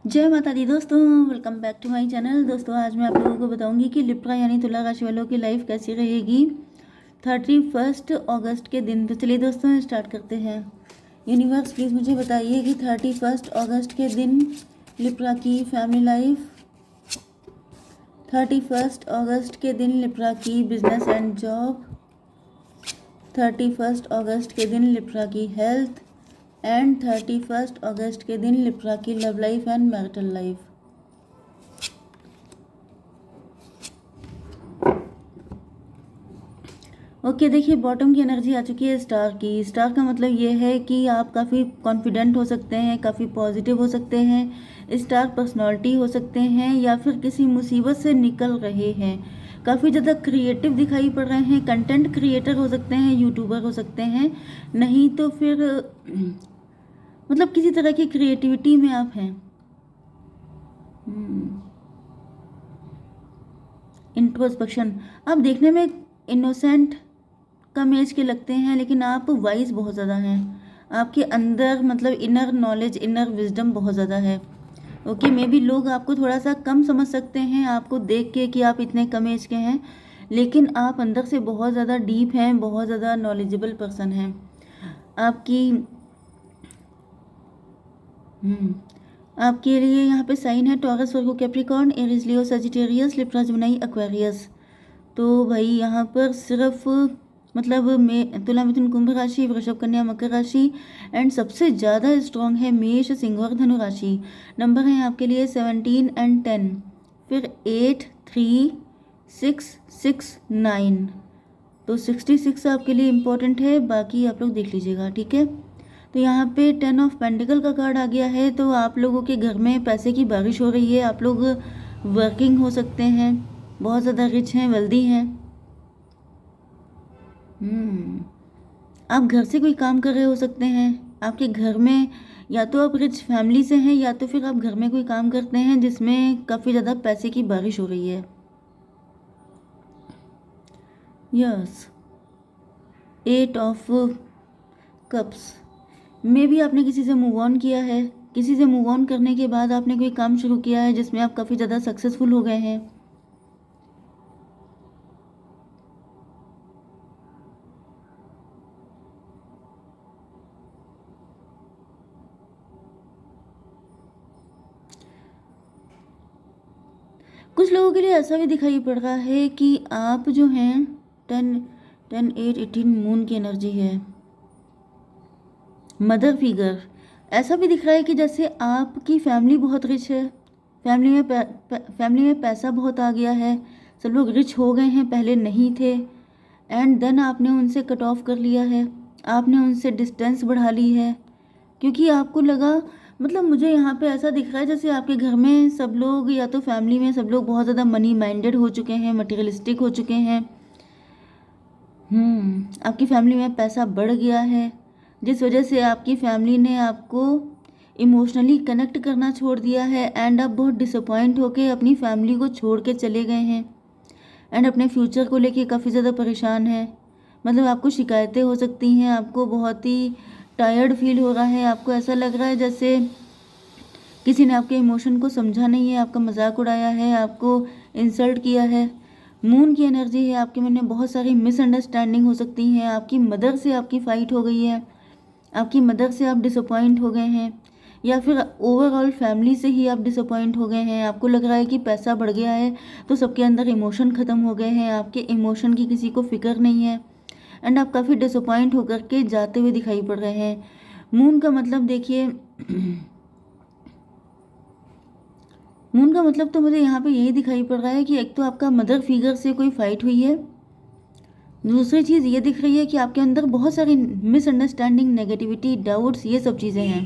जय माता दी दोस्तों, welcome back to my channel. दोस्तों आज मैं आप लोगों को बताऊंगी कि लिब्रा यानी तुला राशि वालों की लाइफ कैसी रहेगी 31 अगस्त के दिन। तो चलिए दोस्तों स्टार्ट करते हैं। यूनिवर्स प्लीज़ मुझे बताइए कि 31 अगस्त के दिन लिब्रा की फैमिली लाइफ, 31 अगस्त के दिन लिब्रा की बिजनेस एंड जॉब, 31 अगस्त के दिन लिब्रा की हेल्थ एंड 31 अगस्त के दिन लिब्रा की love life and marital life. Okay देखिए, बॉटम की एनर्जी आ चुकी है स्टार की। स्टार का मतलब ये है कि आप काफ़ी कॉन्फिडेंट हो सकते हैं, काफ़ी पॉजिटिव हो सकते हैं, स्टार पर्सनालिटी हो सकते हैं, या फिर किसी मुसीबत से निकल रहे हैं। काफ़ी ज़्यादा क्रिएटिव दिखाई पड़ रहे हैं, कंटेंट क्रिएटर हो सकते हैं, यूट्यूबर हो सकते हैं, नहीं तो फिर मतलब किसी तरह की क्रिएटिविटी में आप हैं। इंट्रोस्पेक्शन, आप देखने में इनोसेंट कम एज के लगते हैं, लेकिन आप वाइज बहुत ज़्यादा हैं। आपके अंदर मतलब इनर नॉलेज, इनर विजडम बहुत ज़्यादा है। ओके, मे बी लोग आपको थोड़ा सा कम समझ सकते हैं आपको देख के कि आप इतने कम एज के हैं, लेकिन आप अंदर से बहुत ज़्यादा डीप हैं, बहुत ज़्यादा नॉलेजेबल पर्सन हैं। आपकी आपके लिए यहाँ पे साइन है टॉरस, वर्गो, कैप्रिकॉर्न, एरीज, लियो, सजिटेरियस, लिब्रा, जेमिनी, एक्वेरियस। तो भाई यहाँ पर सिर्फ मतलब तुला, मिथुन, कुंभ राशि, वृषभ, कन्या, मकर राशि एंड सबसे ज़्यादा स्ट्रॉन्ग है मेष, सिंह और धनु राशि। नंबर है आपके लिए 17 एंड 10, फिर 8, 3, 6, 6, 9। तो 66 आपके लिए इम्पोर्टेंट है, बाकी आप लोग देख लीजिएगा, ठीक है। तो यहाँ पे 10 ऑफ पेंटिकल का कार्ड आ गया है। तो आप लोगों के घर में पैसे की बारिश हो रही है, आप लोग वर्किंग हो सकते हैं, बहुत ज़्यादा रिच हैं, वेल्दी हैं। आप घर से कोई काम कर रहे हो सकते हैं, आपके घर में या तो आप रिच फैमिली से हैं, या तो फिर आप घर में कोई काम करते हैं जिसमें काफ़ी ज़्यादा पैसे की बारिश हो रही है। यस, 8 ऑफ कप्स, मे भी आपने किसी से मूव ऑन किया है। किसी से मूव ऑन करने के बाद आपने कोई काम शुरू किया है जिसमें आप काफ़ी ज़्यादा सक्सेसफुल हो गए हैं। कुछ लोगों के लिए ऐसा भी दिखाई पड़ रहा है कि आप जो हैं 10, 10, 8, 18 मून की एनर्जी है, मदर फिगर। ऐसा भी दिख रहा है कि जैसे आपकी फैमिली बहुत रिच है, फैमिली में पैसा बहुत आ गया है, सब लोग रिच हो गए हैं, पहले नहीं थे, एंड देन आपने उनसे कट ऑफ कर लिया है, आपने उनसे डिस्टेंस बढ़ा ली है, क्योंकि आपको लगा, मतलब मुझे यहाँ पे ऐसा दिख रहा है जैसे आपके घर में सब लोग या तो फैमिली में सब लोग बहुत ज़्यादा मनी माइंडेड हो चुके हैं, मटेरियलिस्टिक हो चुके हैं। आपकी फैमिली में पैसा बढ़ गया है, जिस वजह से आपकी फैमिली ने आपको इमोशनली कनेक्ट करना छोड़ दिया है, एंड आप बहुत डिसअपॉइंट होके अपनी फैमिली को छोड़ के चले गए हैं, एंड अपने फ्यूचर को लेके काफ़ी ज़्यादा परेशान है। मतलब आपको शिकायतें हो सकती हैं, आपको बहुत ही टायर्ड फील हो रहा है, आपको ऐसा लग रहा है जैसे किसी ने आपके इमोशन को समझा नहीं है, आपका मजाक उड़ाया है, आपको इंसल्ट किया है। मून की एनर्जी है, आपके मन में बहुत सारी मिसअंडरस्टैंडिंग हो सकती हैं, आपकी मदर से आपकी फ़ाइट हो गई है, आपकी मदर से आप डिसअपॉइंट हो गए हैं, या फिर ओवरऑल फैमिली से ही आप डिसअपॉइंट हो गए हैं। आपको लग रहा है कि पैसा बढ़ गया है तो सबके अंदर इमोशन ख़त्म हो गए हैं, आपके इमोशन की किसी को फिक्र नहीं है, एंड आप काफ़ी डिसअपॉइंट होकर के जाते हुए दिखाई पड़ रहे हैं। मून का मतलब देखिए मून का मतलब तो मुझे यहाँ पे यही दिखाई पड़ रहा है कि एक तो आपका मदर फिगर से कोई फाइट हुई है, दूसरी चीज़ ये दिख रही है कि आपके अंदर बहुत सारी मिसअंडरस्टैंडिंग, नेगेटिविटी, डाउट्स, ये सब चीज़ें हैं।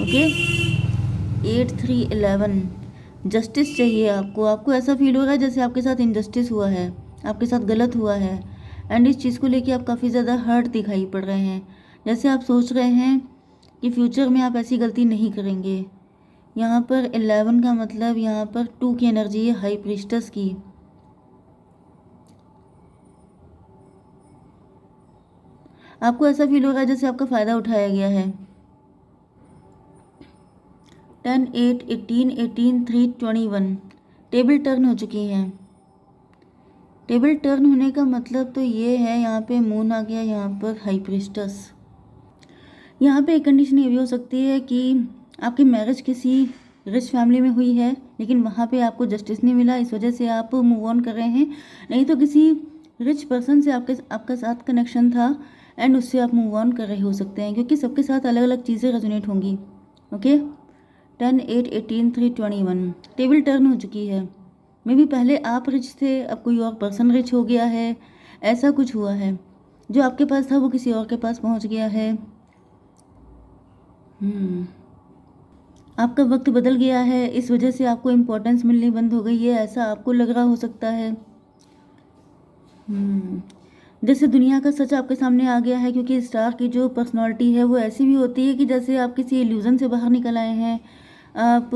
ओके, 8, 3, 11, जस्टिस चाहिए आपको। आपको ऐसा फील हो रहा है जैसे आपके साथ इनजस्टिस हुआ है, आपके साथ गलत हुआ है, एंड इस चीज़ को लेके आप काफ़ी ज़्यादा हर्ट दिखाई पड़ रहे हैं। जैसे आप सोच रहे हैं कि फ्यूचर में आप ऐसी गलती नहीं करेंगे। यहाँ पर 11 का मतलब यहाँ पर 2 की एनर्जी है, हाई प्रीस्टस की। आपको ऐसा फील हो रहा है जैसे आपका फ़ायदा उठाया गया है। 10, 8, 18, 18, 3, 21 टेबल टर्न हो चुकी हैं। टेबल टर्न होने का मतलब तो ये है, यहाँ पे मून आ गया, यहाँ पर हाई प्रीस्टस। यहाँ पे एक कंडीशन ये भी हो सकती है कि आपकी मैरिज किसी रिच फैमिली में हुई है, लेकिन वहाँ पे आपको जस्टिस नहीं मिला, इस वजह से आप मूव ऑन कर रहे हैं। नहीं तो किसी रिच पर्सन से आपका साथ कनेक्शन था एंड उससे आप मूव ऑन कर रहे हो सकते हैं, क्योंकि सबके साथ अलग अलग चीज़ें रेजोनेट होंगी। ओके, 10, 8, 18, 3, 21 टेबल टर्न हो चुकी है। मे भी पहले आप रिच थे, अब कोई और पर्सन रिच हो गया है, ऐसा कुछ हुआ है। जो आपके पास था वो किसी और के पास पहुंच गया है। आपका वक्त बदल गया है, इस वजह से आपको इम्पोर्टेंस मिलनी बंद हो गई है, ऐसा आपको लग रहा हो सकता है। जैसे दुनिया का सच आपके सामने आ गया है, क्योंकि स्टार की जो पर्सनालिटी है वो ऐसी भी होती है कि जैसे आप किसी इल्यूजन से बाहर निकल आए हैं। आप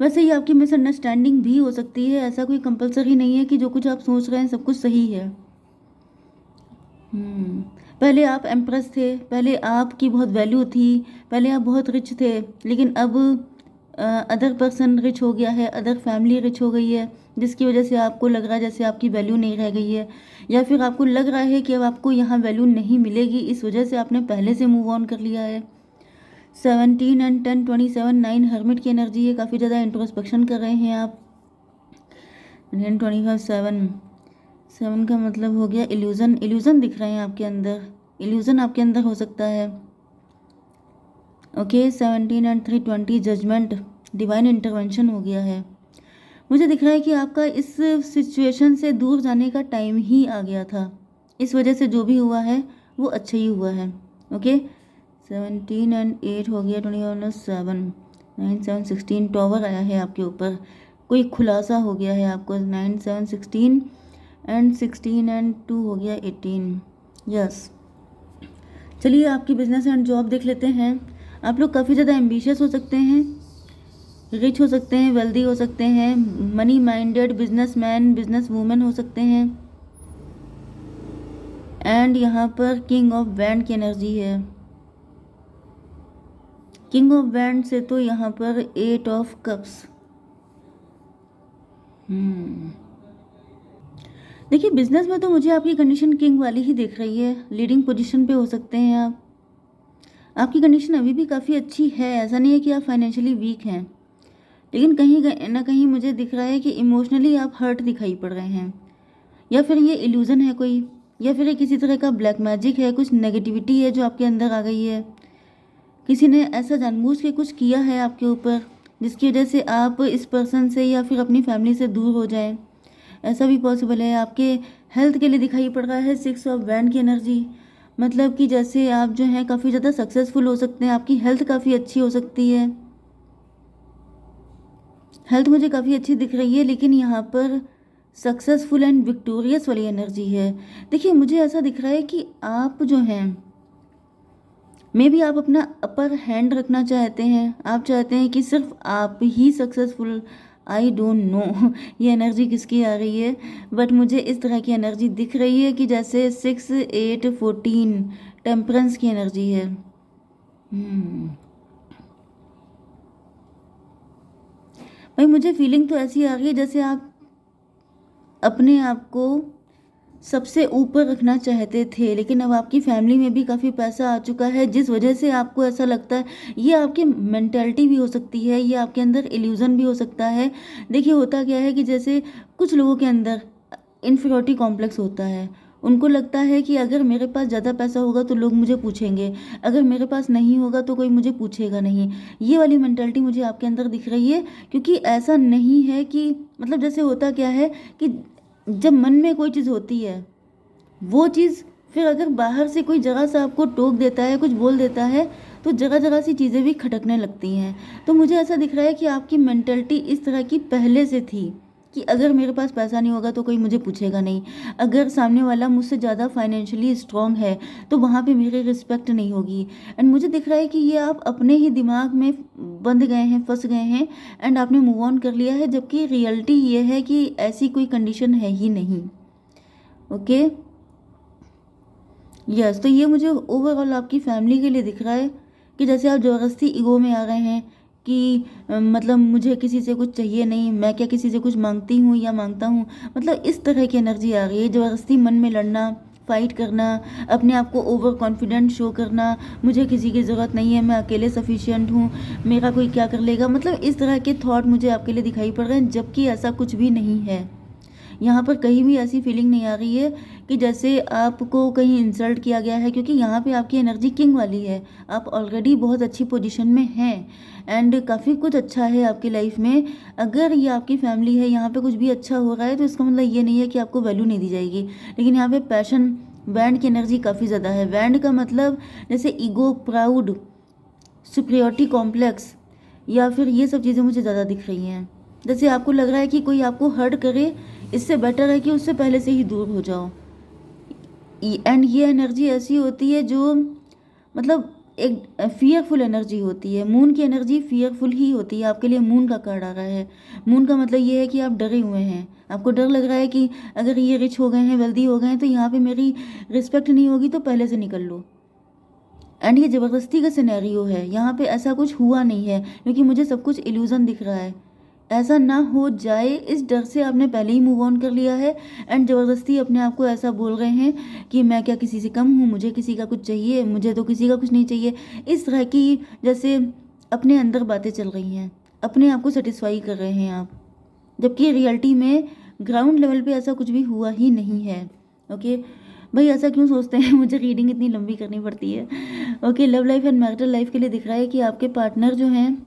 वैसे ही आपकी मिसअंडरस्टैंडिंग भी हो सकती है, ऐसा कोई कंपलसरी नहीं है कि जो कुछ आप सोच रहे हैं सब कुछ सही है। पहले आप एम्प्रेस थे, पहले आपकी बहुत वैल्यू थी, पहले आप बहुत रिच थे, लेकिन अब अदर पर्सन रिच हो गया है, अदर फैमिली रिच हो गई है, जिसकी वजह से आपको लग रहा है जैसे आपकी वैल्यू नहीं रह गई है, या फिर आपको लग रहा है कि अब आपको यहाँ वैल्यू नहीं मिलेगी, इस वजह से आपने पहले से मूव ऑन कर लिया है। 17 एंड 10, 27 9 हर्मिट की एनर्जी है, काफ़ी ज़्यादा इंट्रोस्पेक्शन कर रहे हैं आप। 25 7 का मतलब हो गया इल्यूज़न दिख रहे हैं आपके अंदर, इल्यूज़न आपके अंदर हो सकता है। Okay, 17 and 3, 20 judgment, divine intervention हो गया है। मुझे दिख रहा है कि आपका इस सिचुएशन से दूर जाने का टाइम ही आ गया था, इस वजह से जो भी हुआ है वो अच्छा ही हुआ है। ओके, 17 एंड 8 हो गया, 21 7 9 7 16 टॉवर आया है आपके ऊपर, कोई खुलासा हो गया है आपको। 9 7 16 एंड 16 एंड 2 हो गया 18। यस, चलिए आपकी बिजनेस एंड जॉब देख लेते हैं। आप लोग काफ़ी ज़्यादा एम्बिशियस हो सकते हैं, रिच हो सकते हैं, वेल्दी हो सकते हैं, money minded businessman business women हो सकते हैं। एंड यहाँ पर किंग ऑफ वैंड की एनर्जी है। किंग ऑफ वैंड से तो यहाँ पर 8 ऑफ कप्स। देखिए, बिजनेस में तो मुझे आपकी कंडीशन किंग वाली ही दिख रही है, लीडिंग पोजीशन पे हो सकते हैं आप। आपकी कंडीशन अभी भी काफ़ी अच्छी है, ऐसा नहीं है कि आप फाइनेंशियली वीक हैं, लेकिन कहीं ना कहीं मुझे दिख रहा है कि इमोशनली आप हर्ट दिखाई पड़ रहे हैं, या फिर ये इल्यूज़न है कोई, या फिर ये किसी तरह का ब्लैक मैजिक है, कुछ नेगेटिविटी है जो आपके अंदर आ गई है। किसी ने ऐसा जानबूझ के कुछ किया है आपके ऊपर, जिसकी वजह से आप इस पर्सन से या फिर अपनी फैमिली से दूर हो जाएं, ऐसा भी पॉसिबल है। आपके हेल्थ के लिए दिखाई पड़ रहा है 6 ऑफ वैंड की एनर्जी, मतलब कि जैसे आप जो हैं काफ़ी ज़्यादा सक्सेसफुल हो सकते हैं, आपकी हेल्थ काफ़ी अच्छी हो सकती है। हेल्थ मुझे काफ़ी अच्छी दिख रही है, लेकिन यहाँ पर सक्सेसफुल एंड विक्टोरियस वाली एनर्जी है। देखिए, मुझे ऐसा दिख रहा है कि आप जो हैं, मे भी आप अपना अपर हैंड रखना चाहते हैं, आप चाहते हैं कि सिर्फ आप ही सक्सेसफुल। आई डोंट नो ये एनर्जी किसकी आ रही है, बट मुझे इस तरह की एनर्जी दिख रही है कि जैसे 6, 8, 14 टेम्परेंस की एनर्जी है। भाई, मुझे फीलिंग तो ऐसी आ रही है जैसे आप अपने आप को सबसे ऊपर रखना चाहते थे, लेकिन अब आपकी फैमिली में भी काफ़ी पैसा आ चुका है, जिस वजह से आपको ऐसा लगता है। ये आपकी मेंटालिटी भी हो सकती है, ये आपके अंदर इल्यूज़न भी हो सकता है। देखिए, होता क्या है कि जैसे कुछ लोगों के अंदर इन्फीरियरिटी कॉम्प्लेक्स होता है, उनको लगता है कि अगर मेरे पास ज़्यादा पैसा होगा तो लोग मुझे पूछेंगे, अगर मेरे पास नहीं होगा तो कोई मुझे पूछेगा नहीं। ये वाली मेंटालिटी मुझे आपके अंदर दिख रही है, क्योंकि ऐसा नहीं है कि मतलब जैसे होता क्या है कि जब मन में कोई चीज़ होती है, वो चीज़ फिर अगर बाहर से कोई जगह सा आपको टोक देता है, कुछ बोल देता है, तो जगह जगह सी चीज़ें भी खटकने लगती हैं। तो मुझे ऐसा दिख रहा है कि आपकी मेंटालिटी इस तरह की पहले से थी कि अगर मेरे पास पैसा नहीं होगा तो कोई मुझे पूछेगा नहीं, अगर सामने वाला मुझसे ज़्यादा फाइनेंशियली स्ट्रांग है तो वहाँ पे मेरी रिस्पेक्ट नहीं होगी। एंड मुझे दिख रहा है कि ये आप अपने ही दिमाग में बंध गए हैं, फंस गए हैं, एंड आपने मूव ऑन कर लिया है, जबकि रियलिटी ये है कि ऐसी कोई कंडीशन है ही नहीं। ओके, यस, तो ये मुझे ओवरऑल आपकी फैमिली के लिए दिख रहा है कि जैसे आप ज़बरदस्ती ईगो में आ गए हैं कि मतलब मुझे किसी से कुछ चाहिए नहीं, मैं क्या किसी से कुछ मांगती हूँ या मांगता हूँ, मतलब इस तरह की एनर्जी आ रही है। ज़बरदस्ती मन में लड़ना, फाइट करना, अपने आप को ओवर कॉन्फिडेंट शो करना, मुझे किसी की ज़रूरत नहीं है, मैं अकेले सफिशिएंट हूँ, मेरा कोई क्या कर लेगा, मतलब इस तरह के थॉट मुझे आपके लिए दिखाई पड़ रहे हैं, जबकि ऐसा कुछ भी नहीं है। यहाँ पर कहीं भी ऐसी फीलिंग नहीं आ रही है कि जैसे आपको कहीं इंसल्ट किया गया है, क्योंकि यहाँ पे आपकी एनर्जी किंग वाली है। आप ऑलरेडी बहुत अच्छी पोजीशन में हैं एंड काफ़ी कुछ अच्छा है आपकी लाइफ में। अगर ये आपकी फैमिली है, यहाँ पे कुछ भी अच्छा हो रहा है, तो इसका मतलब ये नहीं है कि आपको वैल्यू नहीं दी जाएगी। लेकिन यहाँ पे पैशन, बैंड की एनर्जी काफ़ी ज़्यादा है। बैंड का मतलब जैसे ईगो, प्राउड, सुपीरियरिटी कॉम्प्लेक्स, या फिर ये सब चीज़ें मुझे ज़्यादा दिख रही हैं। जैसे आपको लग रहा है कि कोई आपको हर्ट करे, इससे बेटर है कि उससे पहले से ही दूर हो जाओ। एंड ये एनर्जी ऐसी होती है जो मतलब एक फियरफुल एनर्जी होती है। मून की एनर्जी फियरफुल ही होती है। आपके लिए मून का कार्ड आ रहा है। मून का मतलब ये है कि आप डरे हुए हैं, आपको डर लग रहा है कि अगर ये रिच हो गए हैं, वेल्दी हो गए हैं, तो यहाँ पे मेरी रिस्पेक्ट नहीं होगी, तो पहले से निकल लो। एंड ये ज़बरदस्ती का सिनेरियो है, यहाँ पे ऐसा कुछ हुआ नहीं है, क्योंकि मुझे सब कुछ इल्यूज़न दिख रहा है। ऐसा ना हो जाए इस डर से आपने पहले ही मूव ऑन कर लिया है एंड ज़बरदस्ती अपने आप को ऐसा बोल रहे हैं कि मैं क्या किसी से कम हूँ, मुझे किसी का कुछ चाहिए, मुझे तो किसी का कुछ नहीं चाहिए। इस तरह की जैसे अपने अंदर बातें चल रही हैं, अपने आप को सेटिस्फाई कर रहे हैं आप, जबकि रियलिटी में ग्राउंड लेवल पे ऐसा कुछ भी हुआ ही नहीं है। ओके भाई, ऐसा क्यों सोचते हैं? मुझे रीडिंग इतनी लंबी करनी पड़ती है। Okay, love life and marital life के लिए दिख रहा है कि आपके पार्टनर जो हैं,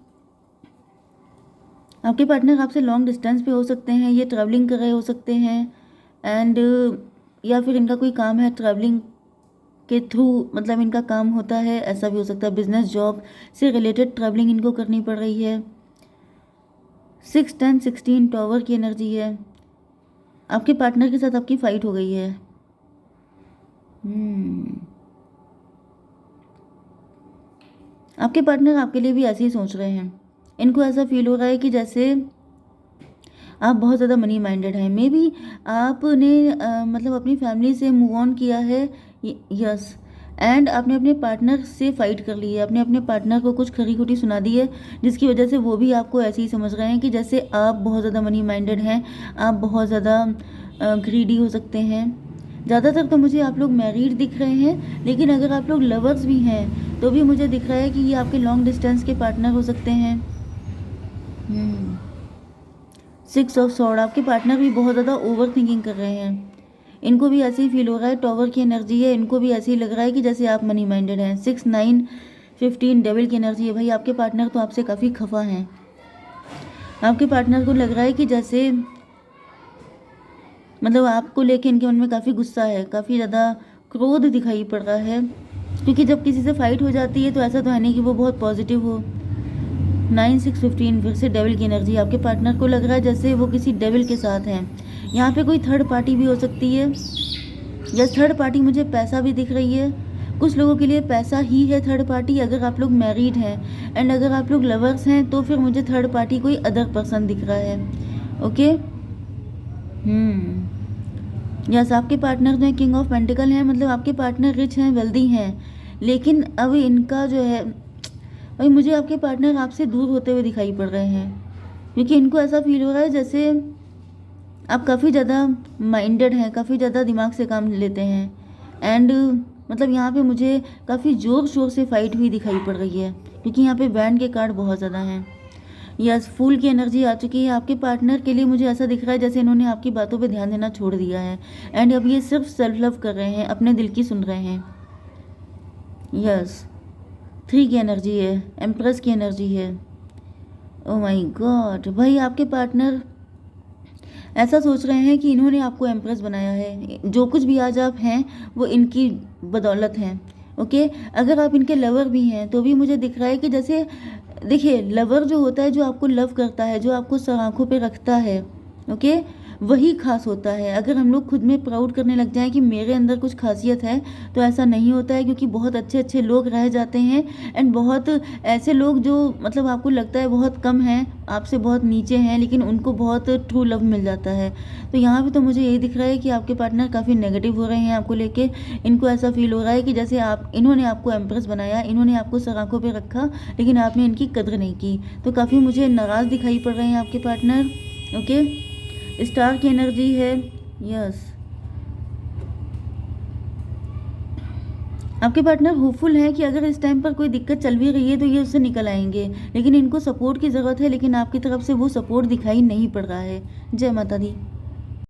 आपके पार्टनर आपसे लॉन्ग डिस्टेंस पे हो सकते हैं, ये ट्रैवलिंग कर रहे हो सकते हैं एंड या फिर इनका कोई काम है ट्रैवलिंग के थ्रू, मतलब इनका काम होता है, ऐसा भी हो सकता है। बिजनेस, जॉब से रिलेटेड ट्रैवलिंग इनको करनी पड़ रही है। 6, 10, 16 टॉवर की एनर्जी है। आपके पार्टनर के साथ आपकी फाइट हो गई है। आपके पार्टनर आपके लिए भी ऐसे ही सोच रहे हैं। इनको ऐसा फील हो रहा है कि जैसे आप बहुत ज़्यादा मनी माइंडेड हैं। मे बी आपने मतलब अपनी फैमिली से मूव ऑन किया है, यस, एंड आपने अपने पार्टनर से फाइट कर ली है। आपने अपने पार्टनर को कुछ खरी खोटी सुना दी है, जिसकी वजह से वो भी आपको ऐसे ही समझ रहे हैं कि जैसे आप बहुत ज़्यादा मनी माइंडेड हैं, आप बहुत ज़्यादा ग्रीडी हो सकते हैं। ज़्यादातर तो मुझे आप लोग मैरिड दिख रहे हैं, लेकिन अगर आप लोग लवर्स भी हैं तो भी मुझे दिख रहा है कि ये आपके लॉन्ग डिस्टेंस के पार्टनर हो सकते हैं। 6 ऑफ सॉर्ड, आपके पार्टनर भी बहुत ज़्यादा ओवर थिंकिंग कर रहे हैं। इनको भी ऐसे ही फील हो रहा है, टॉवर की एनर्जी है, इनको भी ऐसे ही लग रहा है कि जैसे आप मनी माइंडेड हैं। 6, 9, 15 डेविल की एनर्जी है। भाई आपके पार्टनर तो आपसे काफ़ी खफा हैं। आपके पार्टनर को लग रहा है कि जैसे मतलब आपको लेके इनके मन में काफ़ी गुस्सा है, काफ़ी ज़्यादा क्रोध दिखाई पड़ रहा है, क्योंकि जब किसी से फाइट हो जाती है तो ऐसा तो है नहीं कि वो बहुत पॉजिटिव हो। 9, 6, 15 फिर से डेविल की एनर्जी। आपके पार्टनर को लग रहा है जैसे वो किसी डेविल के साथ हैं। यहाँ पे कोई थर्ड पार्टी भी हो सकती है। यस, थर्ड पार्टी, मुझे पैसा भी दिख रही है। कुछ लोगों के लिए पैसा ही है थर्ड पार्टी, अगर आप लोग मैरिड हैं। एंड अगर आप लोग लवर्स हैं तो फिर मुझे थर्ड पार्टी कोई अदर पर्सन दिख रहा है। ओके, यस, आपके पार्टनर जो है किंग ऑफ पेंटिकल हैं, मतलब आपके पार्टनर रिच हैं, वेल्दी हैं, लेकिन अब इनका जो है भाई, मुझे आपके पार्टनर आपसे दूर होते हुए दिखाई पड़ रहे हैं, क्योंकि इनको ऐसा फील हो रहा है जैसे आप काफ़ी ज़्यादा माइंडेड हैं, काफ़ी ज़्यादा दिमाग से काम लेते हैं। एंड मतलब यहाँ पे मुझे काफ़ी ज़ोर शोर से फाइट हुई दिखाई पड़ रही है, क्योंकि यहाँ पे बैंड के कार्ड बहुत ज़्यादा हैं। यस, फूल की एनर्जी आ चुकी है। आपके पार्टनर के लिए मुझे ऐसा दिख रहा है जैसे इन्होंने आपकी बातों पे ध्यान देना छोड़ दिया है एंड अब ये सिर्फ सेल्फ लव कर रहे हैं, अपने दिल की सुन रहे हैं। यस, 3 की एनर्जी है, एम्प्रेस की एनर्जी है। ओ माय गॉड, भाई आपके पार्टनर ऐसा सोच रहे हैं कि इन्होंने आपको एम्प्रेस बनाया है, जो कुछ भी आज आप हैं वो इनकी बदौलत हैं। ओके, अगर आप इनके लवर भी हैं तो भी मुझे दिख रहा है कि जैसे देखिए, लवर जो होता है, जो आपको लव करता है, जो आपको आंखों पे रखता है, ओके, वही खास होता है। अगर हम लोग खुद में प्राउड करने लग जाएं कि मेरे अंदर कुछ खासियत है, तो ऐसा नहीं होता है, क्योंकि बहुत अच्छे अच्छे लोग रह जाते हैं एंड बहुत ऐसे लोग जो मतलब आपको लगता है बहुत कम हैं, आपसे बहुत नीचे हैं, लेकिन उनको बहुत ट्रू लव मिल जाता है। तो यहाँ पे तो मुझे यही दिख रहा है कि आपके पार्टनर काफ़ी नेगेटिव हो रहे हैं आपको लेके। इनको ऐसा फील हो रहा है कि जैसे इन्होंने आपको एम्प्रेस बनाया, इन्होंने आपको सर आंखों पे रखा, लेकिन आपने इनकी कदर नहीं की। तो काफ़ी मुझे नाराज़ दिखाई पड़ रहे हैं आपके पार्टनर। ओके, स्टार की एनर्जी है। यस, आपके पार्टनर होपफुल है कि अगर इस टाइम पर कोई दिक्कत चल भी रही है तो ये उससे निकल आएंगे, लेकिन इनको सपोर्ट की ज़रूरत है, लेकिन आपकी तरफ से वो सपोर्ट दिखाई नहीं पड़ रहा है। जय माता दी।